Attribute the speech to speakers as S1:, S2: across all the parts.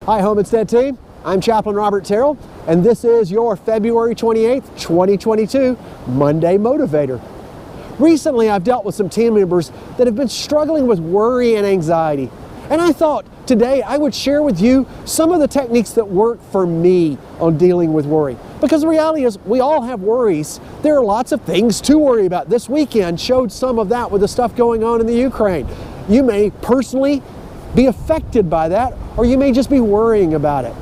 S1: Hi, Homestead team. I'm Chaplain Robert Terrell, and this is your February 28th, 2022 Monday Motivator. Recently, I've dealt with some team members that have been struggling with worry and anxiety, and I thought today I would share with you some of the techniques that work for me on dealing with worry. Because the reality is, we all have worries. There are lots of things to worry about. This weekend showed some of that with the stuff going on in the Ukraine. You may personally be affected by that, or you may just be worrying about it.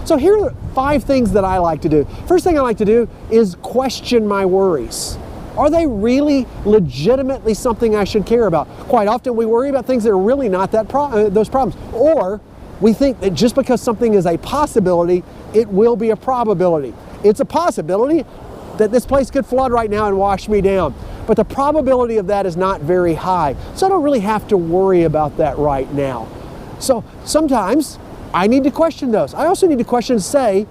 S1: So here are 5 things that I like to do. First thing I like to do is question my worries. Are they really legitimately something I should care about? Quite often we worry about things that are really not those problems. Or we think that just because something is a possibility, it will be a probability. It's a possibility that this place could flood right now and wash me down. But the probability of that is not very high. So I don't really have to worry about that right now. So sometimes I need to question those. I also need to question, say,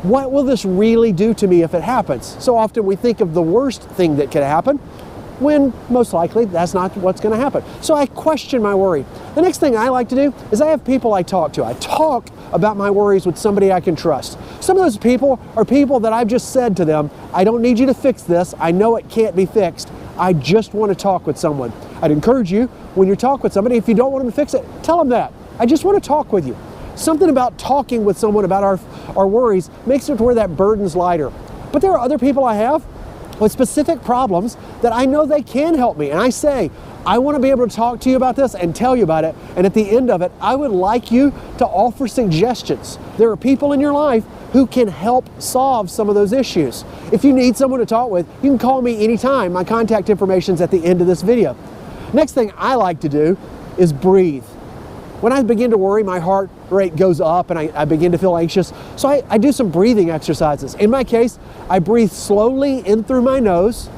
S1: what will this really do to me if it happens? So often we think of the worst thing that could happen, when most likely that's not what's going to happen. So I question my worry. The next thing I like to do is I have people I talk to. I talk about my worries with somebody I can trust. Some of those people are people that I've just said to them, I don't need you to fix this. I know it can't be fixed. I just want to talk with someone. I'd encourage you, when you talk with somebody, if you don't want them to fix it, tell them that. I just want to talk with you. Something about talking with someone about our worries makes it to where that burden's lighter. But there are other people I have with specific problems that I know they can help me. And I say, I want to be able to talk to you about this and tell you about it. And at the end of it, I would like you to offer suggestions. There are people in your life who can help solve some of those issues. If you need someone to talk with, you can call me anytime. My contact information is at the end of this video. Next thing I like to do is breathe. When I begin to worry, my heart rate goes up and I begin to feel anxious. So I do some breathing exercises. In my case, I breathe slowly in through my nose,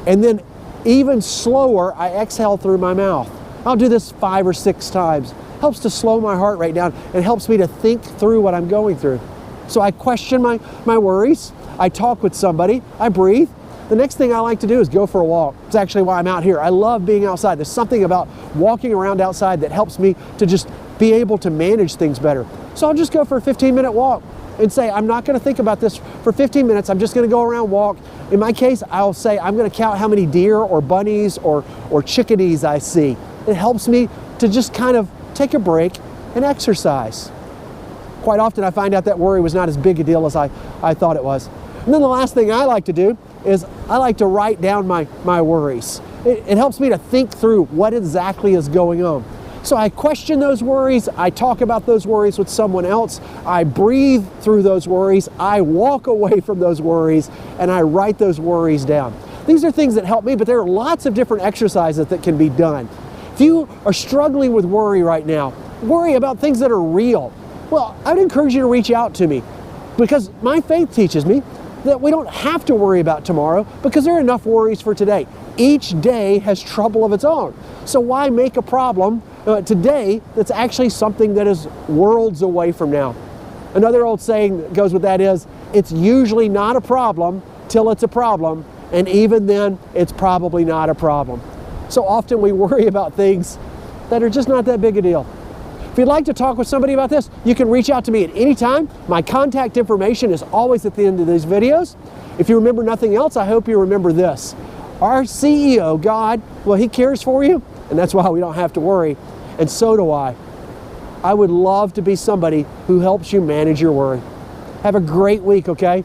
S1: and then even slower, I exhale through my mouth. I'll do this 5 or 6 times. Helps to slow my heart rate down and helps me to think through what I'm going through. So I question my worries. I talk with somebody. I breathe. The next thing I like to do is go for a walk. It's actually why I'm out here. I love being outside. There's something about walking around outside that helps me to just be able to manage things better. So I'll just go for a 15-minute walk and say, I'm not going to think about this for 15 minutes. I'm just going to go around, walk. In my case, I'll say, I'm going to count how many deer or bunnies or chickadees I see. It helps me to just kind of take a break and exercise. Quite often I find out that worry was not as big a deal as I thought it was. And then the last thing I like to do is I like to write down my worries. It helps me to think through what exactly is going on. So I question those worries, I talk about those worries with someone else, I breathe through those worries, I walk away from those worries, and I write those worries down. These are things that help me, but there are lots of different exercises that can be done. If you are struggling with worry right now, worry about things that are real, well, I would encourage you to reach out to me, because my faith teaches me that we don't have to worry about tomorrow because there are enough worries for today. Each day has trouble of its own. So why make a problem today that's actually something that is worlds away from now? Another old saying that goes with that is, it's usually not a problem till it's a problem, and even then, it's probably not a problem. So often we worry about things that are just not that big a deal. If you'd like to talk with somebody about this, you can reach out to me at any time. My contact information is always at the end of these videos. If you remember nothing else, I hope you remember this. Our CEO, God, well, He cares for you, and that's why we don't have to worry, and so do I. I would love to be somebody who helps you manage your worry. Have a great week, okay?